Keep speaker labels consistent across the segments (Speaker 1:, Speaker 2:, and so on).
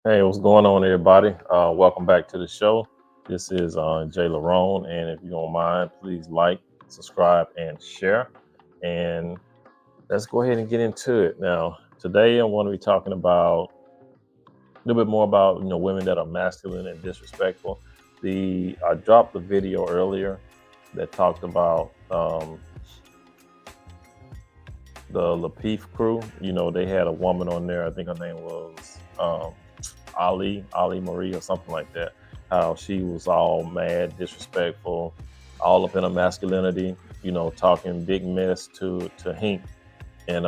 Speaker 1: Hey, what's going on, everybody? Welcome back to the show. This is Jay Larone, and if you don't mind, please like, subscribe, and share. And let's go ahead and get into it. Now, today I'm going to be talking about a little bit more about women that are masculine and disrespectful. I dropped the video earlier that talked about the lapeef crew. They had a woman on there. I think her name was Ali Marie or something like that. How she was all mad, disrespectful, all up in her masculinity, talking big mess to Hink. And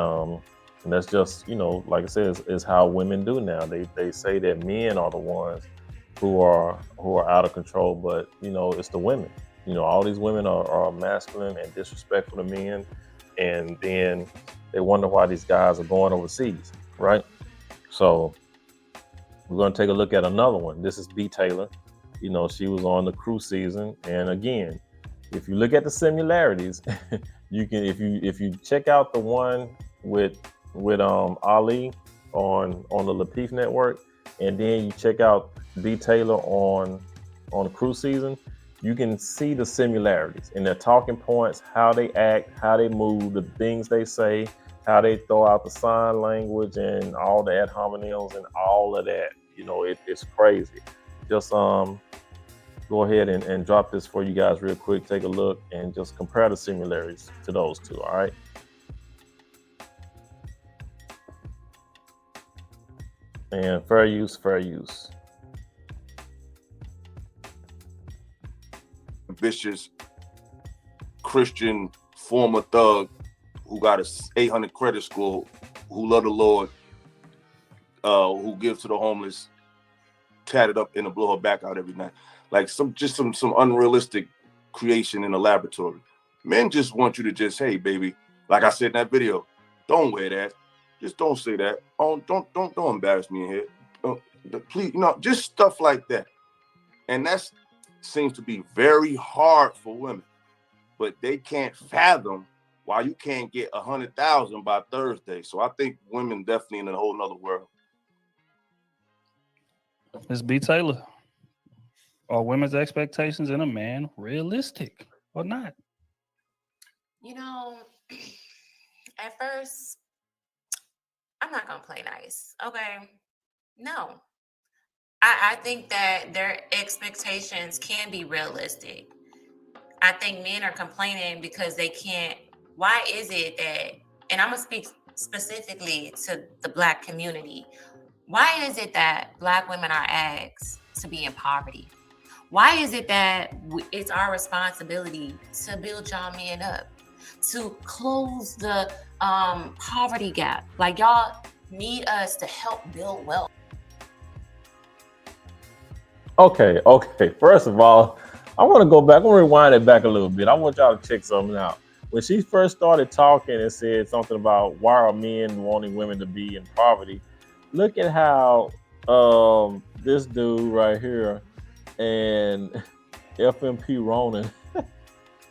Speaker 1: that's just, like I said, is how women do now. They say that men are the ones who are out of control, but it's the women. All these women are masculine and disrespectful to men, and then they wonder why these guys are going overseas, right? So we're going to take a look at another one. This is B. Taylor. She was on the crew season, and again, if you look at the similarities, you can if you check out the one with Ali on the lapeef network, and then you check out B. Taylor on the crew season, you can see the similarities in their talking points, how they act, how they move, the things they say, how they throw out the sign language and all the ad hominems and all of that. It's crazy. Just go ahead and drop this for you guys real quick. Take a look and just compare the similarities to those two. All right. And fair use, fair use.
Speaker 2: Vicious Christian former thug who got a 800 credit score, who love the Lord, who gives to the homeless, tatted up and to blow her back out every night. Like some unrealistic creation in a laboratory. Men just want you to just, hey baby, like I said in that video, don't wear that. Just don't say that. Oh, don't embarrass me in here. Please, just stuff like that. And that seems to be very hard for women. But they can't fathom why you can't get 100,000 by Thursday. So I think women definitely in a whole nother world.
Speaker 3: It's B. Taylor. Are women's expectations in a man realistic or not?
Speaker 4: At first, I'm not going to play nice. Okay. No. I think that their expectations can be realistic. I think men are complaining because they can't. Why is it that, and I'm going to speak specifically to the Black community, why is it that Black women are asked to be in poverty? Why is it that it's our responsibility to build y'all men up, to close the poverty gap? Like, y'all need us to help build wealth.
Speaker 1: Okay. First of all, I want to go back. I'm going to rewind it back a little bit. I want y'all to check something out. When she first started talking and said something about why are men wanting women to be in poverty, look at how this dude right here and FMP Ronan,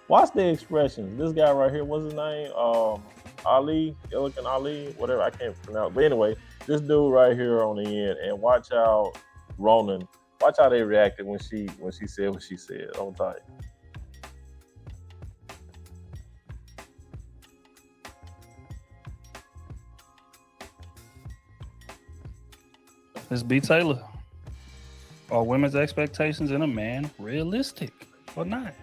Speaker 1: watch the expressions. This guy right here, what's his name? Ali, Elegant Ali, whatever, I can't pronounce. But anyway, this dude right here on the end, and watch how Ronan, watch how they reacted when she said what she said. Hold tight.
Speaker 3: It's B. Taylor. Are women's expectations in a man realistic or not?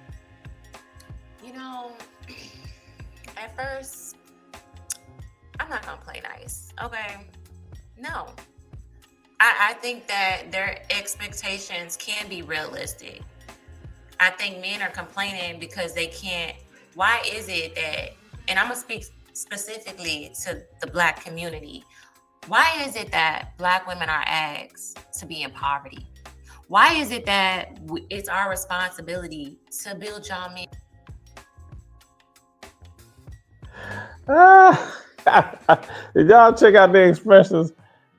Speaker 4: At first, I'm not going to play nice. Okay. No. I think that their expectations can be realistic. I think men are complaining because they can't. Why is it that, and I'm going to speak specifically to the Black community, why is it that Black women are asked to be in poverty? Why is it that it's our responsibility to build y'all men?
Speaker 1: Did y'all check out the expressions?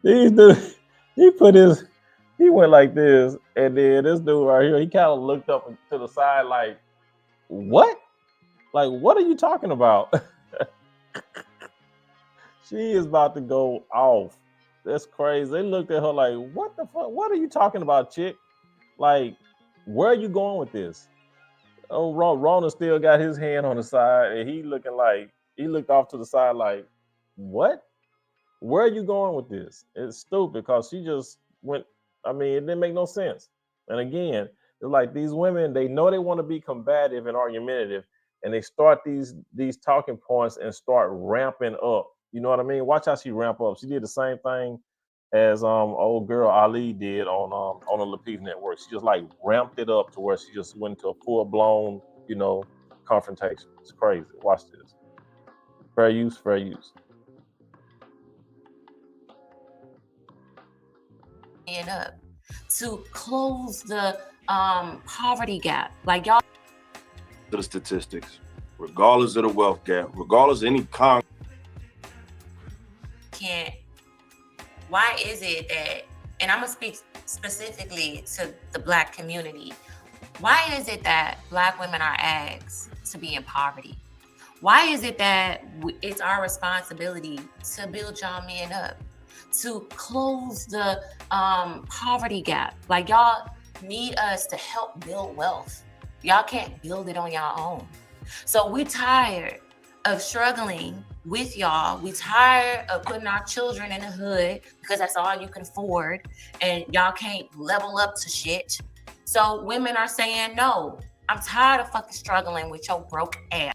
Speaker 1: These dudes, he went like this, and then this dude right here, he kind of looked up to the side like, what? Like, what are you talking about? She is about to go off. That's crazy. They looked at her like, what the fuck? What are you talking about, chick? Like, where are you going with this? Oh, Rona still got his hand on the side, and he looked off to the side like, what? Where are you going with this? It's stupid because she just went. I mean, it didn't make no sense. And again, it's like these women, they know they want to be combative and argumentative, and they start these talking points and start ramping up. You know what I mean? Watch how she ramp up. She did the same thing as old girl Ali did on the lapeef network. She just like ramped it up to where she just went to a full blown, confrontation. It's crazy. Watch this. Fair use, fair use.
Speaker 4: Up to close the poverty gap. Like y'all
Speaker 2: To the statistics, regardless of the wealth gap, regardless of any
Speaker 4: can't. Why is it that, and I'm gonna speak specifically to the Black community, why is it that Black women are asked to be in poverty? Why is it that it's our responsibility to build y'all men up, to close the poverty gap? Like y'all need us to help build wealth. Y'all can't build it on y'all own. So we tired of struggling with y'all. We tired of putting our children in the hood because that's all you can afford, and y'all can't level up to shit. So women are saying, no, I'm tired of fucking struggling with your broke ass.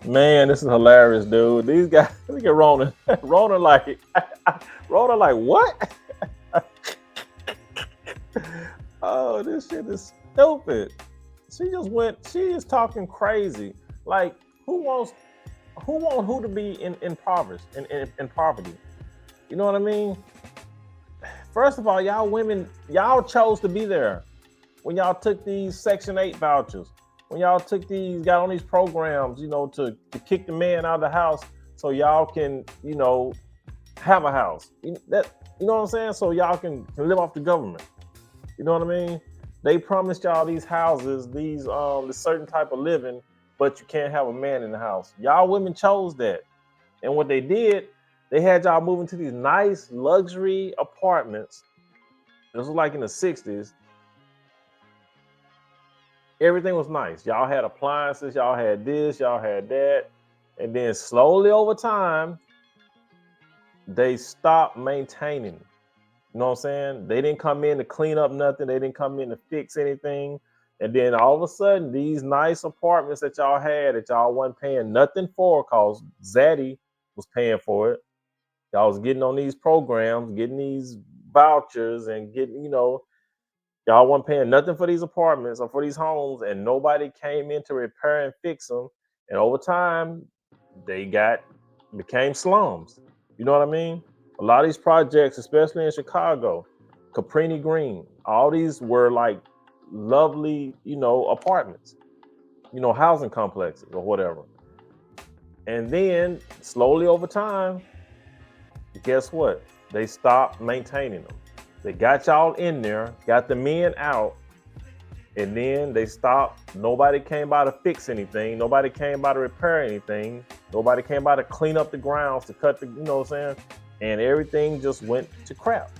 Speaker 1: Man, this is hilarious, dude. These guys, look at Rona. Rona like what? Oh, this shit is stupid. She is talking crazy. Like, who wants who to be in poverty? You know what I mean? First of all, y'all women, y'all chose to be there when y'all took these Section 8 vouchers. When y'all got on these programs, to kick the man out of the house so y'all can, have a house. You know what I'm saying? So y'all can live off the government. You know what I mean? They promised y'all these houses, this certain type of living, but you can't have a man in the house. Y'all women chose that. And what they did, they had y'all moving to these nice luxury apartments. This was like in the 60s. Everything was nice. Y'all had appliances, y'all had this, y'all had that. And then slowly over time, they stopped maintaining. You know what I'm saying? They didn't come in to clean up nothing. They didn't come in to fix anything. And then all of a sudden, these nice apartments that y'all had that y'all wasn't paying nothing for, because Zaddy was paying for it. Y'all was getting on these programs, getting these vouchers, and getting, y'all weren't paying nothing for these apartments or for these homes, and nobody came in to repair and fix them. And over time, they became slums. You know what I mean? A lot of these projects, especially in Chicago, Caprini Green, all these were like lovely, apartments, housing complexes or whatever. And then slowly over time, guess what? They stopped maintaining them. They got y'all in there, got the men out, and then they stopped. Nobody came by to fix anything. Nobody came by to repair anything. Nobody came by to clean up the grounds, to cut the, what I'm saying? And everything just went to crap.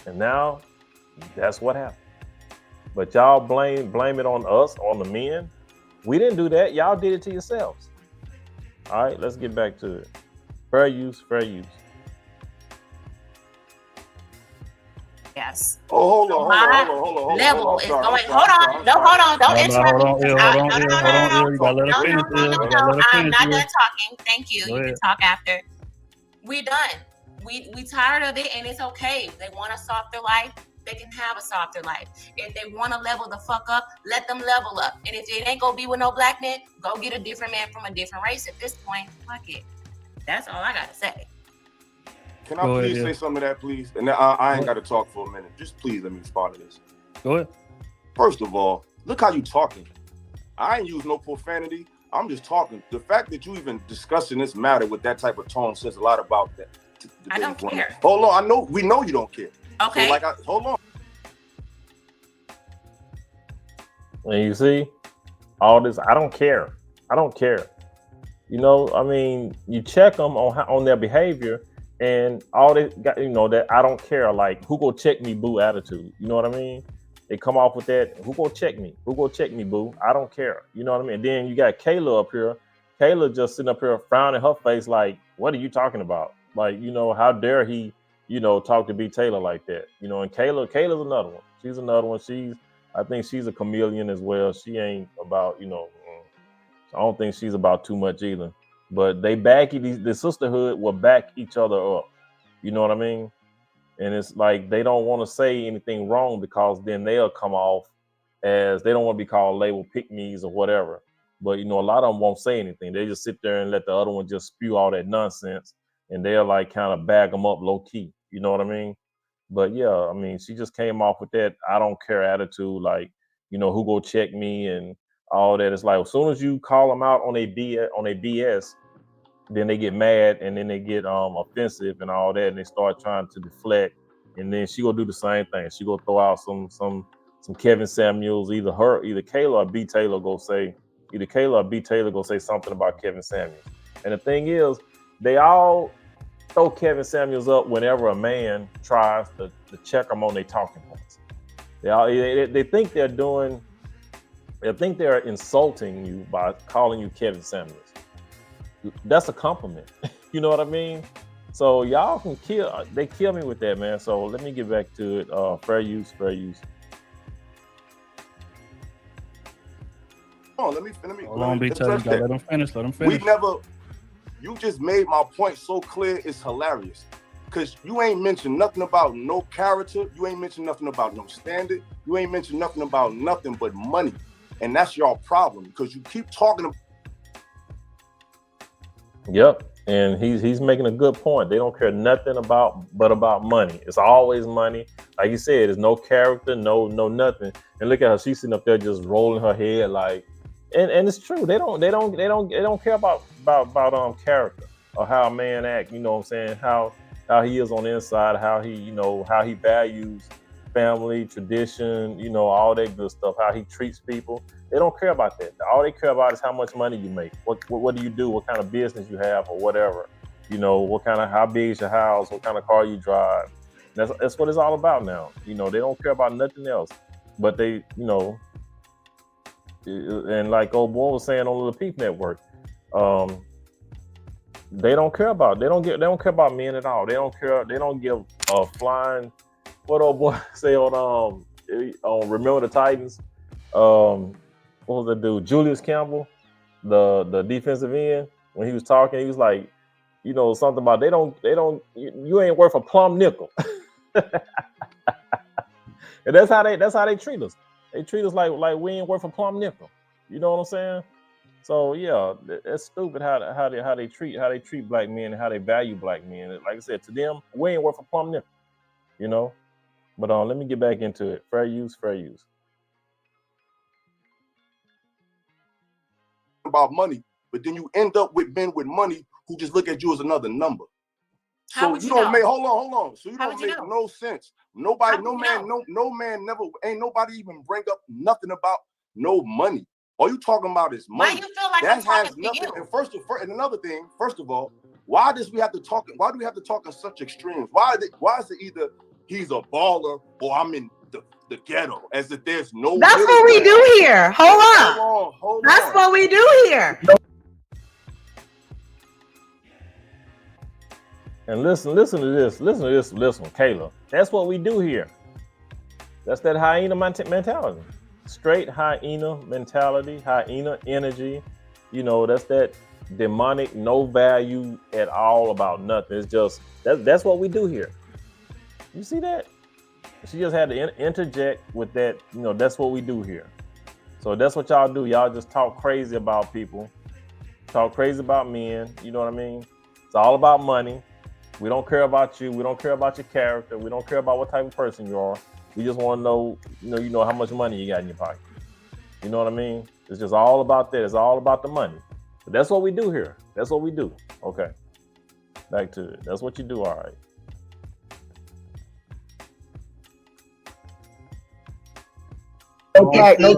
Speaker 1: And now that's what happened. But y'all blame it on us, on the men. We didn't do that. Y'all did it to yourselves. All right, let's get back to it. Fair use, fair use.
Speaker 4: Yes.
Speaker 2: Oh, hold on.
Speaker 4: Level is going. Hold on. Don't interrupt me. No.
Speaker 3: You gotta let her finish.
Speaker 4: I'm not done talking. Thank you. You can talk after. We're done. We tired of it, and it's okay. They want a softer life. They can have a softer life. If they want to level the fuck up, let them level up. And if it ain't gonna be with no Black men, go get a different man from a different race. At this point, fuck it. That's all I gotta say.
Speaker 2: Can I please say something to that, please? And I ain't got to talk for a minute. Just please let me respond to this.
Speaker 3: Go ahead.
Speaker 2: First of all, look how you talking. I ain't use no profanity. I'm just talking. The fact that you even discussing this matter with that type of tone says a lot about that.
Speaker 4: I don't care.
Speaker 2: Hold on. We know you don't care.
Speaker 4: Okay.
Speaker 2: So hold on.
Speaker 1: And you see, all this. I don't care. I don't care. You know, I mean, you check them on their behavior, and all they got, that I don't care. Like, who go check me, boo attitude. You know what I mean? They come off with that. Who go check me? Who go check me, boo? I don't care. You know what I mean? And then you got Kayla up here. Kayla just sitting up here frowning her face like, what are you talking about? Like, how dare he, talk to B Taylor like that? And Kayla's another one. She's another one. I think she's a chameleon as well. She ain't about, I don't think she's about too much either. But they the sisterhood will back each other up. You know what I mean? And it's like they don't want to say anything wrong because then they'll come off as they don't want to be called labeled pick-me's or whatever. But a lot of them won't say anything. They just sit there and let the other one just spew all that nonsense, and they'll like kind of bag them up low key. You know what I mean? But yeah, I mean, she just came off with that I don't care attitude, like, who go check me and all that. It's like as soon as you call them out on a BS, then they get mad and then they get offensive and all that, and they start trying to deflect. And then she gonna do the same thing. She gonna throw out some Kevin Samuels, either Kayla or B Taylor go say something about Kevin Samuels. And the thing is, they all throw Kevin Samuels up whenever a man tries to check them on their talking points. They think they're insulting you by calling you Kevin Samuels. That's a compliment. You know what I mean? So y'all can they kill me with that, man. So let me get back to it. Fair use.
Speaker 2: Oh, let me
Speaker 3: Hold on, B Taylor. Let him finish.
Speaker 2: You just made my point so clear, it's hilarious. Because you ain't mentioned nothing about no character. You ain't mentioned nothing about no standard. You ain't mentioned nothing about nothing but money. And that's your problem, because you keep talking about.
Speaker 1: Yep. And he's making a good point. They don't care nothing about money. It's always money. Like you said, there's no character, no nothing. And look at her, she's sitting up there just rolling her head like, and it's true. They don't care about character or how a man act. You know what I'm saying? How he is on the inside, how he values family, tradition, all that good stuff, how he treats people. They don't care about that. All they care about is how much money you make. What do you do? What kind of business you have or whatever. How big is your house? What kind of car you drive? That's what it's all about now. They don't care about nothing else. But they, and like old boy was saying on the Lapeef Network, they don't care about men at all. They don't give a flying. What old boy say on Remember the Titans? What was that dude? Julius Campbell, the defensive end. When he was talking, he was like, something about you ain't worth a plum nickel. And that's how they treat us. They treat us like we ain't worth a plum nickel. You know what I'm saying? So yeah, that's stupid how they treat black men and how they value black men. Like I said, to them, we ain't worth a plum nickel. But let me get back into it. Fair use.
Speaker 2: About money, but then you end up with men with money who just look at you as another number.
Speaker 4: How would you know?
Speaker 2: Hold on. So you don't make no sense. Nobody, no man never, ain't nobody even bring up nothing about no money. All you talking about is money.
Speaker 4: Why you feel like
Speaker 2: that
Speaker 4: I'm talking
Speaker 2: has nothing.
Speaker 4: to you?
Speaker 2: And another thing, first of all, why do we have to talk in such extremes? Why is it either he's a baller or I'm in the ghetto, as if there's no.
Speaker 5: That's what we do here. Hold on. That's what we do here.
Speaker 1: And listen to this. Listen, Kayla. That's what we do here. That's that hyena mentality. Straight hyena mentality, hyena energy. That's that demonic, no value at all about nothing. It's just that's what we do here. You see that? She just had to interject with that. That's what we do here. So that's what y'all do. Y'all just talk crazy about people, talk crazy about men. You know what I mean? It's all about money. We don't care about you. We don't care about your character. We don't care about what type of person you are. We just want to know, how much money you got in your pocket. You know what I mean? It's just all about that. It's all about the money. But that's what we do here. That's what we do. Okay. Back to it. That's what you do. All right. They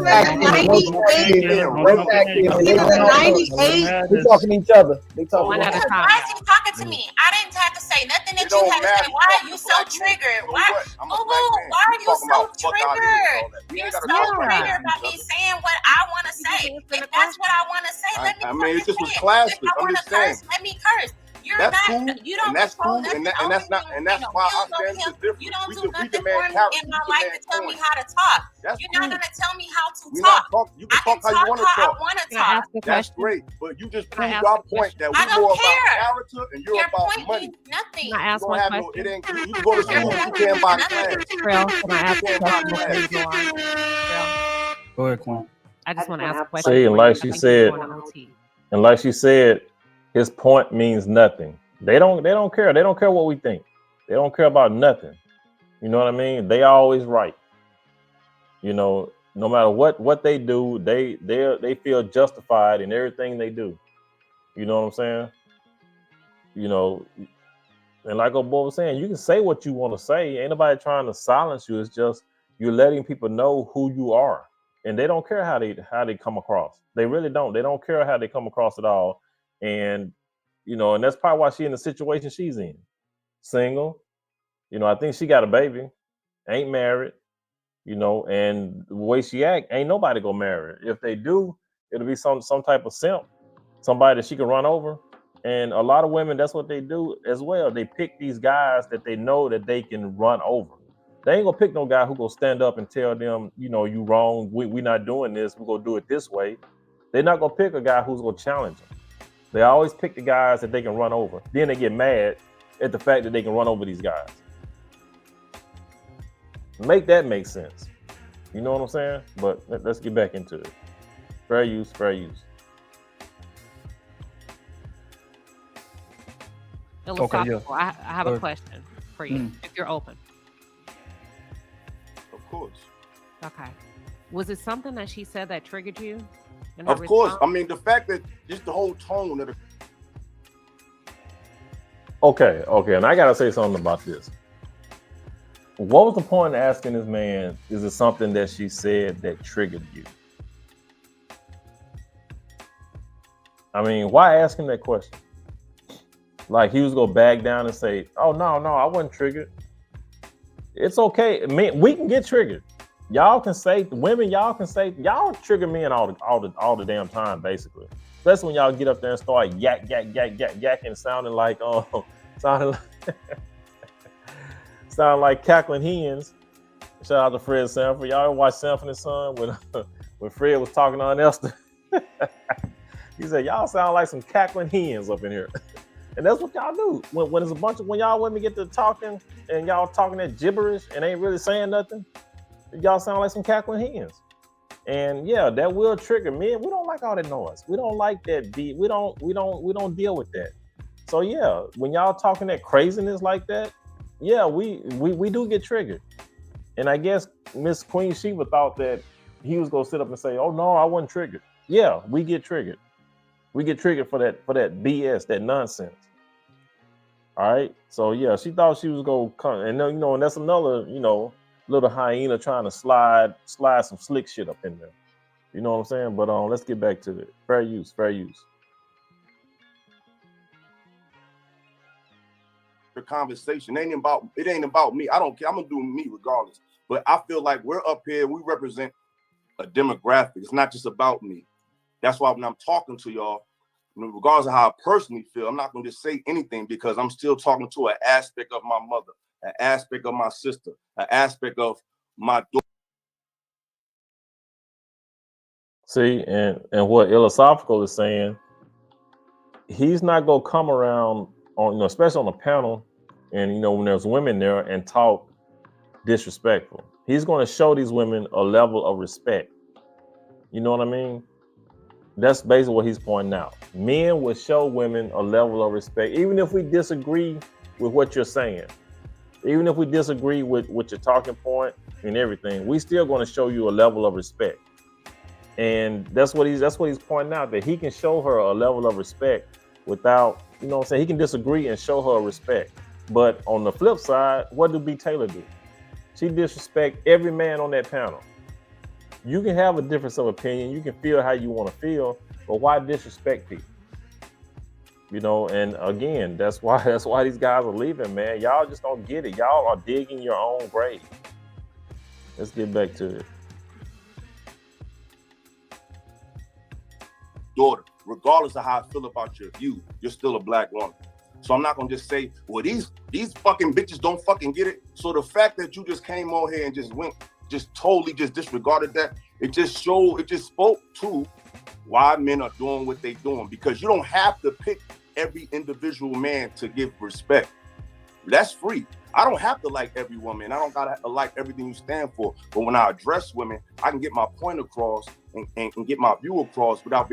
Speaker 1: talking to each other. They talking.
Speaker 4: One at a time. Why is he talking to me? I didn't have to say nothing that you had to say. Why are you so triggered? Why are you so triggered? You're so triggered by me saying what I want to say. If that's what I want to say, let me.
Speaker 2: I mean, it just was classic.
Speaker 4: If I want to curse, let me curse. You're
Speaker 2: that's
Speaker 4: not.
Speaker 2: Cool.
Speaker 4: You don't
Speaker 2: that's
Speaker 4: control
Speaker 2: cool.
Speaker 4: nothing.
Speaker 2: And that's not. And that's why I stand is different.
Speaker 4: You don't do nothing for me in my life to tell me how to talk. You're not gonna tell me how to talk.
Speaker 2: You can talk how you want to talk.
Speaker 4: I want to talk.
Speaker 2: That's great, but you just proved our point that we're more about character and you're about money.
Speaker 4: Nothing.
Speaker 6: Can I ask one question?
Speaker 2: It ain't. You can go to school. You can't buy class.
Speaker 6: Real. Can I ask a question before you go on?
Speaker 3: Go ahead, Quan.
Speaker 6: I just want to ask a question.
Speaker 1: See, and like she said, his point means nothing. They don't care. They don't care what we think. They don't care about nothing. You know what I mean? They always right. You know, no matter what they do, they feel justified in everything they do. You know what I'm saying? You know, and like old boy was saying, you can say what you want to say. Ain't nobody trying to silence you. It's just you're letting people know who you are. And they don't care how they come across. They really don't. They don't care how they come across at all. And you know, and that's probably why she's in the situation she's in. Single. You know, I think she got a baby, ain't married, you know, and the way she act, ain't nobody gonna marry her. If they do, it'll be some type of simp, somebody that she can run over. And a lot of women, that's what they do as well. They pick these guys that they know that they can run over. They ain't gonna pick no guy who gonna stand up and tell them, you know, you wrong, we not doing this, we're gonna do it this way. They're not gonna pick a guy who's gonna challenge them. They always pick the guys that they can run over. Then they get mad at the fact that they can run over these guys. Make that make sense. You know what I'm saying? But let's get back into it. Fair use, fair use.
Speaker 6: Philosophical. I have a question for you, if you're open.
Speaker 2: Of course.
Speaker 6: Okay. Was it something that she said that triggered you?
Speaker 2: Of course. I mean, the fact that just the whole tone of the...
Speaker 1: Okay. And I got to say something about this. What was the point of asking this man, is it something that she said that triggered you? I mean, why ask him that question? Like he was going to back down and say, oh, no, I wasn't triggered. It's okay. Man, we can get triggered. Y'all can say, women, y'all trigger men all the damn time, basically. Especially when y'all get up there and start yakking, sounding like cackling hens. Shout out to Fred Sanford. Y'all ever watch Sanford and Son when Fred was talking on Esther? He said, y'all sound like some cackling hens up in here. And that's what y'all do. When it's when y'all women get to talking and y'all talking that gibberish and ain't really saying nothing, y'all sound like some cackling hens. And yeah, that will trigger men. We don't like all that noise. We don't like that beat. We don't deal with that. So yeah, when y'all talking that craziness like that, yeah, we do get triggered. And I guess Miss Queen Sheba thought that he was gonna sit up and say, oh no, I wasn't triggered. Yeah, we get triggered. We get triggered for that BS, that nonsense. All right. So yeah, she thought she was gonna come, and you know, and that's another, you know, little hyena trying to slide some slick shit up in there. You know what I'm saying? But let's get back to it. Fair use.
Speaker 2: The conversation it ain't about me. I don't care. I'm gonna do me regardless. But I feel like we're up here. We represent a demographic. It's not just about me. That's why when I'm talking to y'all, regardless of how I personally feel, I'm not going to just say anything because I'm still talking to an aspect of my mother, an aspect of my sister, an aspect of my daughter.
Speaker 1: See, and what Philosophical is saying, he's not going to come around on, you know, especially on a panel, and you know when there's women there and talk disrespectful. He's going to show these women a level of respect. You know what I mean? That's basically what he's pointing out. Men will show women a level of respect, even if we disagree with what you're saying, even if we disagree with your talking point and everything. We still going to show you a level of respect, and that's what he's pointing out, that he can show her a level of respect without, you know what I'm saying. He can disagree and show her respect, but on the flip side, what do B. Taylor do? She disrespect every man on that panel. You can have a difference of opinion. You can feel how you want to feel, but why disrespect people? You know, and again, that's why these guys are leaving, man. Y'all just don't get it. Y'all are digging your own grave. Let's get back to it.
Speaker 2: Daughter, regardless of how I feel about your view, you're still a black woman. So I'm not gonna just say, well, these fucking bitches don't fucking get it. So the fact that you just came on here and just totally disregarded that, it just spoke to why men are doing what they doing, because you don't have to pick every individual man to give respect. That's free. I don't have to like every woman. I don't gotta like everything you stand for. But when I address women, I can get my point across and get my view across without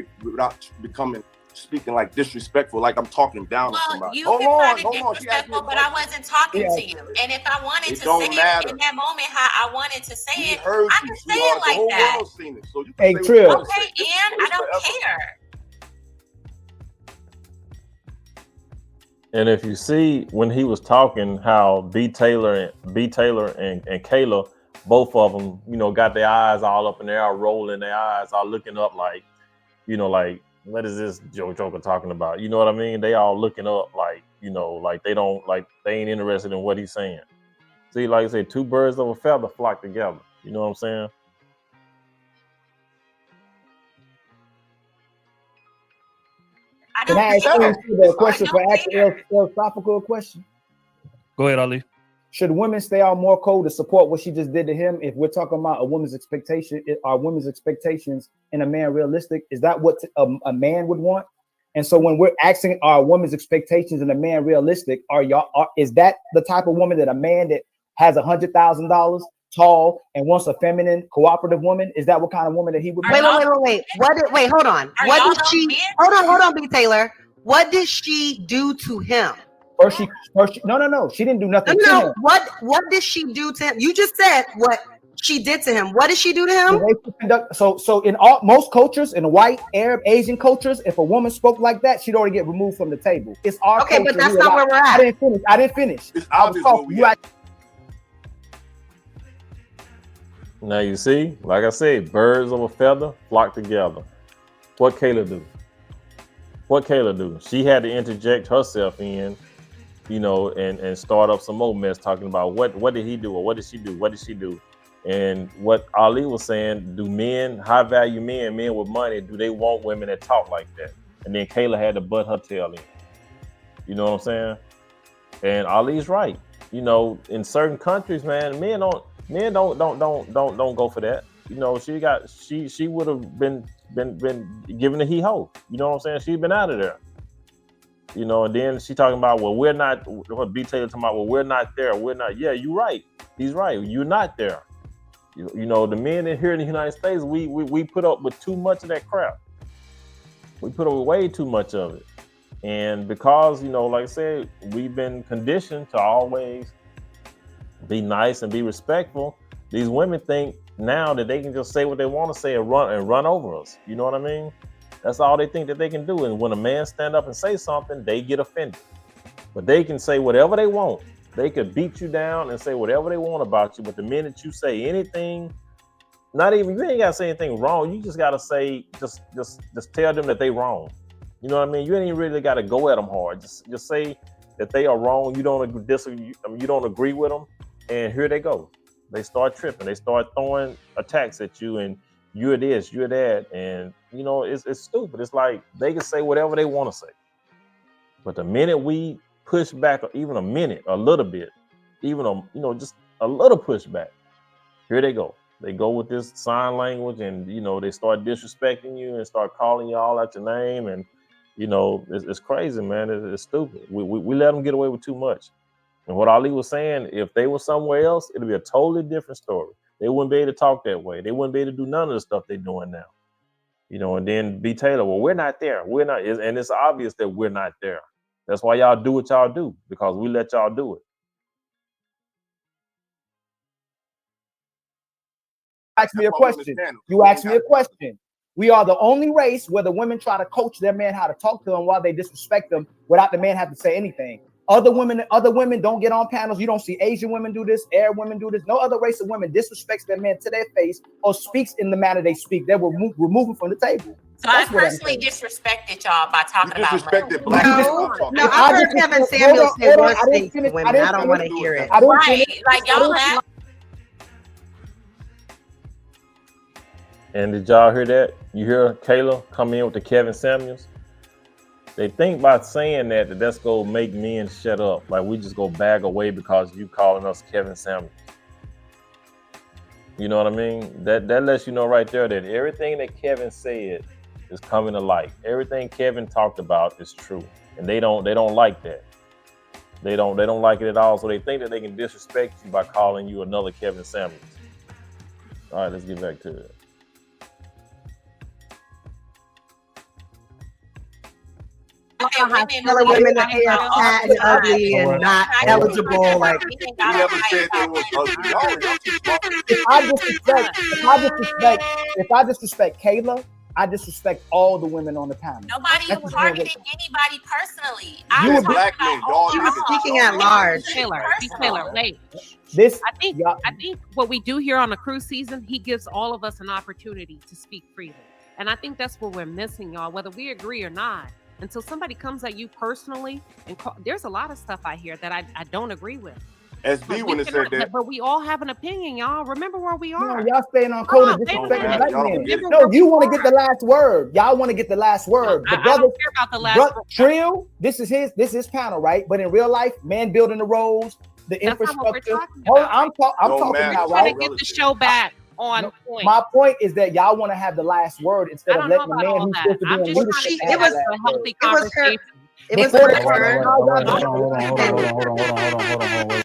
Speaker 2: speaking like disrespectful, like I'm talking down to somebody.
Speaker 4: You can find it disrespectful, but I wasn't talking to you. And if I wanted to say it in that moment how I wanted to say it, I can say it like that. The whole world's seen it, so you can say
Speaker 5: Trill.
Speaker 4: Okay, and I don't care.
Speaker 1: And if you see when he was talking, how B Taylor and Kayla, both of them, you know, got their eyes all up in the air, rolling their eyes, all looking up like, you know, like, what is this Joker talking about? You know what I mean? They all looking up like, you know, like they ain't interested in what he's saying. See, like I said, two birds of a feather flock together. You know what I'm saying?
Speaker 5: Can I ask you the question for asking philosophical question?
Speaker 3: Go ahead, Ali.
Speaker 5: Should women stay on more code to support what she just did to him? If we're talking about a woman's expectation, are women's expectations in a man realistic? Is that what a man would want? And so when we're asking, are women's expectations in a man realistic? Is that the type of woman that a man that has $100,000, tall, and wants a feminine, cooperative woman? Is that what kind of woman that he would want?
Speaker 7: Wait. Wait, hold on. What did she? Hold on, B. Taylor. What did she do to him?
Speaker 5: No. She didn't do nothing to him.
Speaker 7: What did she do to him? You just said what she did to him. What did she do to him?
Speaker 5: So in most cultures, in white, Arab, Asian cultures, if a woman spoke like that, she'd already get removed from the table. It's our
Speaker 7: okay,
Speaker 5: culture.
Speaker 7: But that's not where we're at.
Speaker 5: I didn't finish.
Speaker 2: It's obvious where we at.
Speaker 1: Now you see, like I said, birds of a feather flock together. What Kayla do? She had to interject herself in, you know, and start up some more mess talking about what did he do or what did she do? What did she do? And what Ali was saying, do men, high value men with money, do they want women that talk like that? And then Kayla had to butt her tail in. You know what I'm saying? And Ali's right. You know, in certain countries, man, men don't go for that. You know, she would have been given a he-ho. You know what I'm saying? She's been out of there. You know, and then she talking about, well, we're not, what B. Taylor talking about, well, we're not there. We're not. Yeah, you're right. He's right. You're not there. You know, the men here in the United States, we put up with too much of that crap. We put up with way too much of it. And because, you know, like I said, we've been conditioned to always be nice and be respectful. These women think now that they can just say what they want to say and run over us. You know what I mean? That's all they think that they can do. And when a man stand up and say something, they get offended. But they can say whatever they want. They could beat you down and say whatever they want about you. But the minute you say anything, you ain't gotta say anything wrong. You just gotta say, just tell them that they wrong. You know what I mean? You ain't even really gotta go at them hard. Just say that they are wrong. You don't disagree. You don't agree with them, and here they go. They start tripping. They start throwing attacks at you, and you're this, you're that, and you know it's stupid. It's like they can say whatever they want to say, but the minute we push back, even a minute, a little bit, even just a little pushback, here they go. They go with this sign language, and you know they start disrespecting you and start calling you all out your name, and you know it's crazy, man. It's stupid. We let them get away with too much. And what Ali was saying, if they were somewhere else, it'd be a totally different story. They wouldn't be able to talk that way. They wouldn't be able to do none of the stuff they're doing now. You know, and then B. Taylor, well, we're not there. We're not, and it's obvious that we're not there. That's why y'all do what y'all do, because we let y'all do it.
Speaker 5: Ask me a question. You asked me a question. We are the only race where the women try to coach their man how to talk to them while they disrespect them without the man having to say anything. Other women don't get on panels. You don't see Asian women do this, Arab women do this. No other race of women disrespects their men to their face or speaks in the manner they speak. They're removed from the table.
Speaker 4: So I personally disrespected y'all by talking about
Speaker 2: disrespected black
Speaker 7: No, I've heard Kevin Samuels say worse things to women. I don't want to hear it.
Speaker 4: Right, like y'all have.
Speaker 1: And did y'all hear that? You hear Kayla come in with the Kevin Samuels? They think by saying that that's gonna make men shut up. Like we just go bag away because you calling us Kevin Samuels. You know what I mean? That lets you know right there that everything that Kevin said is coming to light. Everything Kevin talked about is true, and they don't like that. They don't like it at all. So they think that they can disrespect you by calling you another Kevin Samuels. All right, let's get back to it.
Speaker 7: Telling women that they are fat and ugly and not eligible. Like,
Speaker 2: you never said they was ugly.
Speaker 5: If I disrespect Kayla, I disrespect all the women on the panel.
Speaker 4: Nobody is targeting anybody personally.
Speaker 2: You a black man, y'all.
Speaker 7: She was speaking at large.
Speaker 6: Taylor, wait.
Speaker 5: This,
Speaker 6: I think what we do here on the cruise season, he gives all of us an opportunity to speak freely, and I think that's what we're missing, y'all. Whether we agree or not, until somebody comes at you personally, and there's a lot of stuff I hear that I don't agree with.
Speaker 2: SB when it said that,
Speaker 6: but we all have an opinion, y'all. Remember where we are.
Speaker 5: No, y'all staying on code of disrespecting black men. No, you want to get the last word. Y'all want to get the last word.
Speaker 6: No, I don't care about the last word.
Speaker 5: Trill, this is his panel, right? But in real life, man building the roads, the infrastructure. I'm talking about right.
Speaker 6: Get the show back on point.
Speaker 5: My point is that y'all want to have the last word instead of letting the man who's supposed to be in leadership.
Speaker 6: It was a healthy conversation.
Speaker 7: It was her turn.
Speaker 1: Hold on.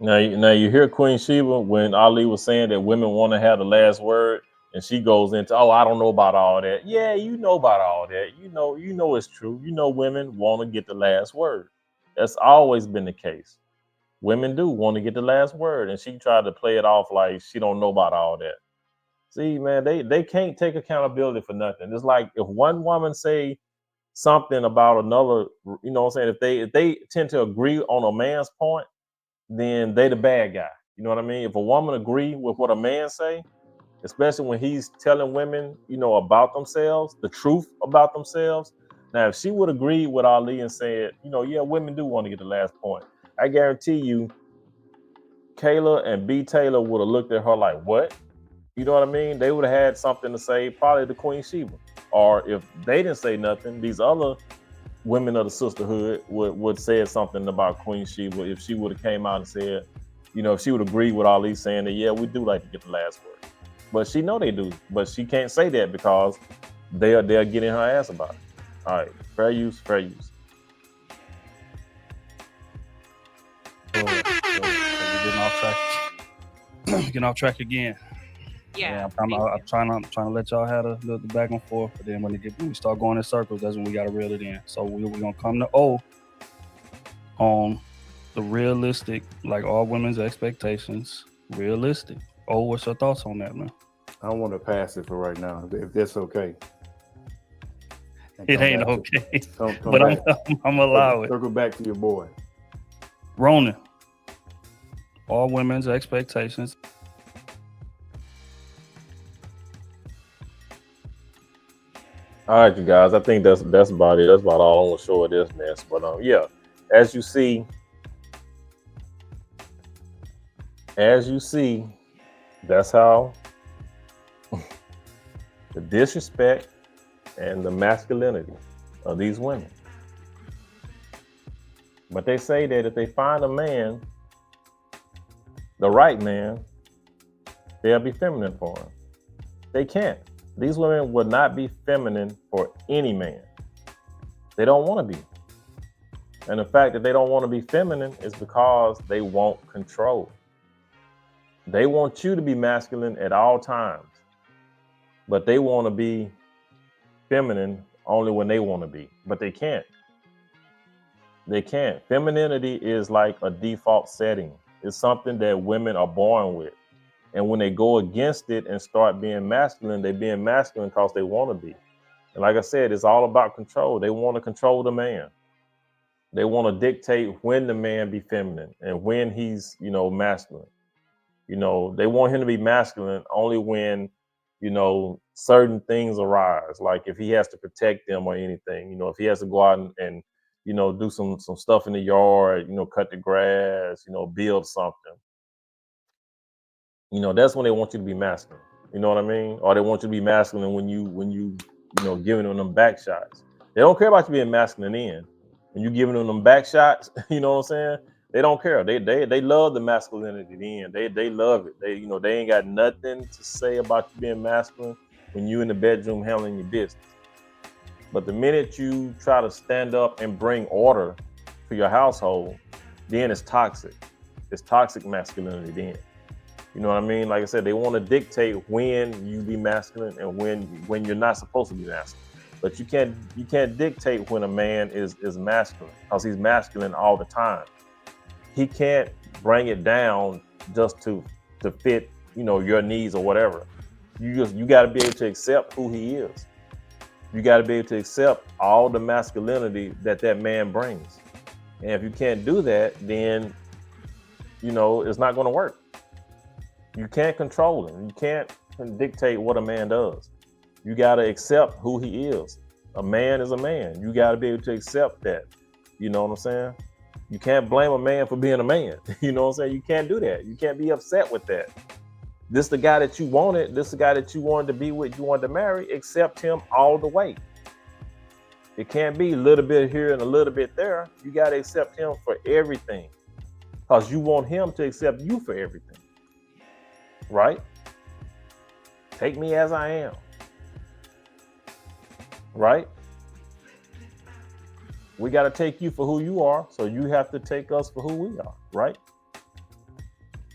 Speaker 1: Now you hear Queen Sheba when Ali was saying that women want to have the last word, and she goes into, oh, I don't know about all that. Yeah, you know about all that. You know it's true. You know women want to get the last word. That's always been the case. Women do want to get the last word, and she tried to play it off like she don't know about all that. See, man, they can't take accountability for nothing. It's like if one woman say something about another, you know what I'm saying? If they tend to agree on a man's point, then they the bad guy. You know what I mean? If a woman agree with what a man say, especially when he's telling women, about themselves, the truth about themselves. Now, if she would agree with Ali and said, yeah, women do want to get the last point, I guarantee you, Kayla and B. Taylor would have looked at her like, what? You know what I mean? They would have had something to say, probably to Queen Sheba. Or if they didn't say nothing, these other women of the sisterhood would say something about Queen Sheba if she would have came out and said, if she would agree with Ali saying that, yeah, we do like to get the last word. But she know they do. But she can't say that because they're getting her ass about it. All right, fair use.
Speaker 3: Getting off track again.
Speaker 6: Yeah,
Speaker 3: I'm trying to let y'all have the back and forth, but then when we start going in circles, that's when we gotta reel it in. So we're gonna come to O on the realistic, like all women's expectations, realistic. O, what's your thoughts on that, man?
Speaker 8: I want to pass it for right now, if that's okay.
Speaker 3: It ain't okay, but I'm allow it.
Speaker 8: Circle back to your boy.
Speaker 3: Ronan, all women's expectations.
Speaker 1: All right, you guys. I think that's about it. That's about all I want to show of this mess. But yeah, as you see, that's how the disrespect and the masculinity of these women. But they say that if they find a man, the right man, they'll be feminine for him. They can't. These women would not be feminine for any man. They don't want to be. And the fact that they don't want to be feminine is because they want control. They want you to be masculine at all times, but they want to be feminine only when they want to be, but they can't. They can't. Femininity is like a default setting. It's something that women are born with. And when they go against it and start being masculine, they're being masculine because they want to be. And like I said, it's all about control. They want to control the man. They want to dictate when the man be feminine and when he's, masculine. They want him to be masculine only when, certain things arise. Like if he has to protect them or anything, if he has to go out and do some stuff in the yard, cut the grass, build something. That's when they want you to be masculine. You know what I mean? Or they want you to be masculine when you giving them back shots. They don't care about you being masculine in. When you giving them back shots, you know what I'm saying? They don't care. They love the masculinity then. They love it. They ain't got nothing to say about you being masculine when you in the bedroom handling your business. But the minute you try to stand up and bring order to your household, then it's toxic. It's toxic masculinity then. You know what I mean? Like I said, they want to dictate when you be masculine and when you're not supposed to be masculine. But you can't dictate when a man is masculine, because he's masculine all the time. He can't bring it down just to fit, your needs or whatever. You got to be able to accept who he is. You got to be able to accept all the masculinity that man brings. And if you can't do that, then it's not going to work. You can't control him. You can't dictate what a man does. You got to accept who he is. A man is a man. You got to be able to accept that. You know what I'm saying? You can't blame a man for being a man. You know what I'm saying? You can't do that. You can't be upset with that. This the guy that you wanted. This the guy that you wanted to be with, you wanted to marry. Accept him all the way. It can't be a little bit here and a little bit there. You got to accept him for everything, because you want him to accept you for everything. Right? Take me as I am. Right? We got to take you for who you are, so you have to take us for who we are. Right?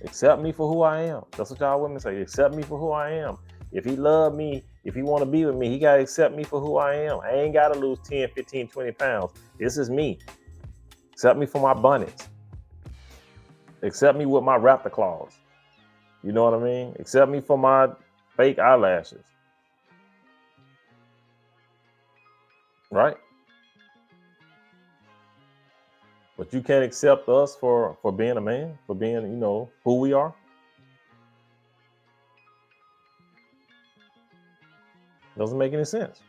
Speaker 1: Accept me for who I am. That's what y'all women say. Accept me for who I am. If he love me, if he want to be with me, he got to accept me for who I am. I ain't got to lose 10, 15, 20 pounds. This is me. Accept me for my bonnets. Accept me with my raptor claws. You know what I mean? Accept me for my fake eyelashes. Right? But you can't accept us for being a man, for being, who we are. Doesn't make any sense.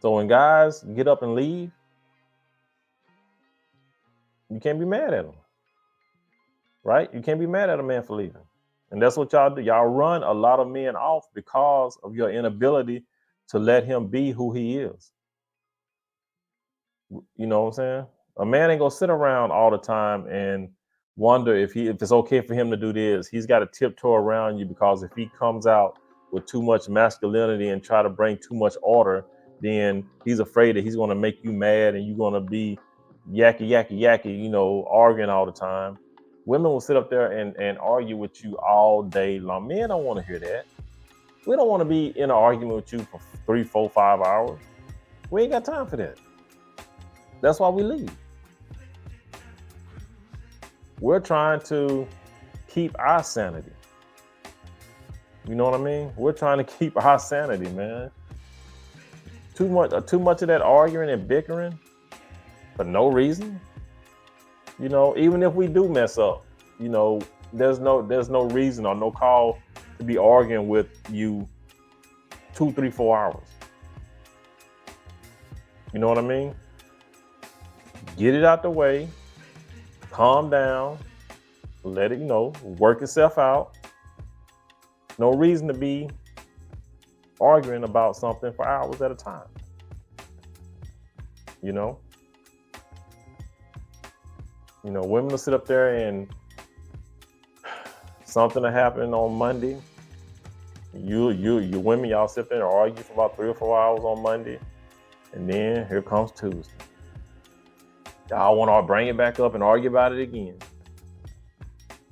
Speaker 1: So when guys get up and leave, you can't be mad at them. Right? You can't be mad at a man for leaving. And that's what y'all do. Y'all run a lot of men off because of your inability to let him be who he is. You know what I'm saying? A man ain't gonna sit around all the time and wonder if it's okay for him to do this. He's got to tiptoe around you, because if he comes out with too much masculinity and try to bring too much order, then he's afraid that he's going to make you mad and you're going to be yakky, arguing all the time. Women will sit up there and argue with you all day long. Men don't want to hear that. We don't want to be in an argument with you for 3, 4, 5 hours. We ain't got time for that. That's why we leave. We're trying to keep our sanity. You know what I mean? We're trying to keep our sanity, man. Too much of that arguing and bickering for no reason. Even if we do mess up, there's no reason or no call to be arguing with you 2, 3, 4 hours. You know what I mean? Get it out the way. Calm down. Let it, work itself out. No reason to be arguing about something for hours at a time. Women will sit up there and something will happen on Monday. You women, y'all sit there and argue for about 3 or 4 hours on Monday. And then here comes Tuesday. Y'all want to bring it back up and argue about it again.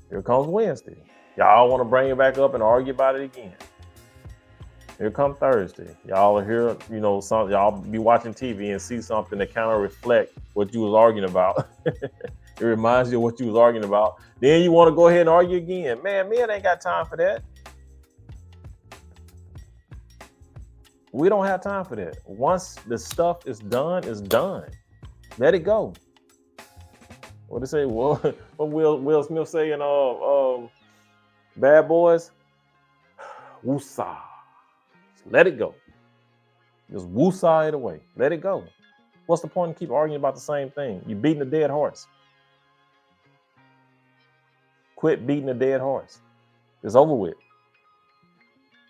Speaker 1: Here comes Wednesday. Y'all want to bring it back up and argue about it again. Here comes Thursday. Y'all are here, y'all be watching TV and see something that kind of reflect what you was arguing about. It reminds you of what you was arguing about. Then you want to go ahead and argue again. Man ain't got time for that. We don't have time for that. Once the stuff is done, it's done. Let it go. What they say? What Will Smith say in Bad Boys? Woosah. Let it go. Just woosah it away. Let it go. What's the point of keep arguing about the same thing? You're beating a dead horse. Quit beating a dead horse. It's over with.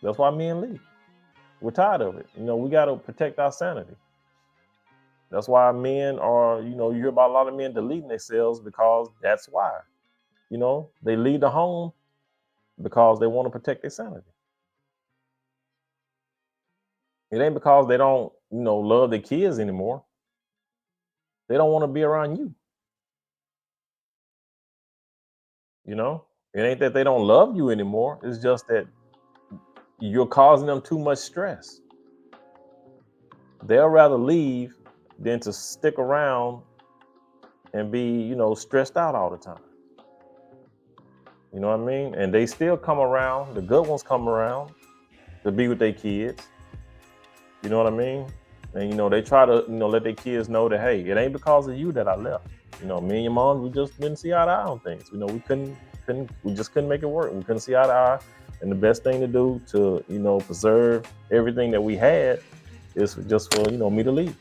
Speaker 1: That's why men leave. We're tired of it. We got to protect our sanity. That's why men are, you hear about a lot of men deleting themselves because that's why. They leave the home because they want to protect their sanity. It ain't because they don't, love their kids anymore. They don't want to be around you. It ain't that they don't love you anymore. It's just that you're causing them too much stress. They'll rather leave than to stick around and be, stressed out all the time. You know what I mean? And they still come around. The good ones come around to be with their kids. You know what I mean? And, they try to, let their kids know that, hey, it ain't because of you that I left. Me and your mom, we just didn't see eye to eye on things. We just couldn't make it work. We couldn't see eye to eye. And the best thing to do to, preserve everything that we had is just for, me to leave.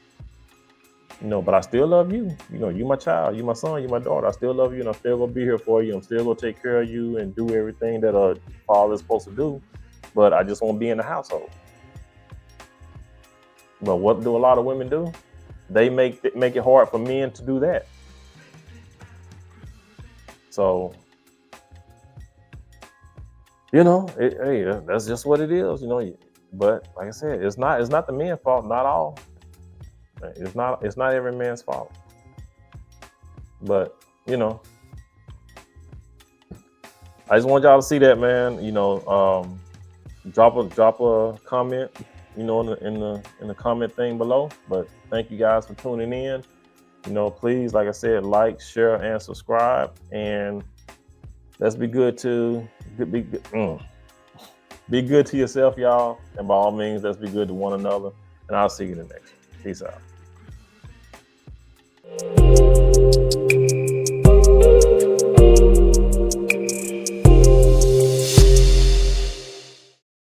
Speaker 1: But I still love you. You my child, you my son, you my daughter. I still love you and I'm still gonna be here for you. I'm still gonna take care of you and do everything that a father is supposed to do. But I just won't be in the household. But what do a lot of women do? They make it hard for men to do that. So, hey, that's just what it is, But like I said, it's not the men's fault, not all. It's not every man's fault. But, I just want y'all to see that, man. Drop a comment, in the comment thing below. But thank you guys for tuning in. Please, like I said, like, share, and subscribe. And let's be good to be good to yourself, y'all. And by all means, let's be good to one another. And I'll see you in the next one. Peace out.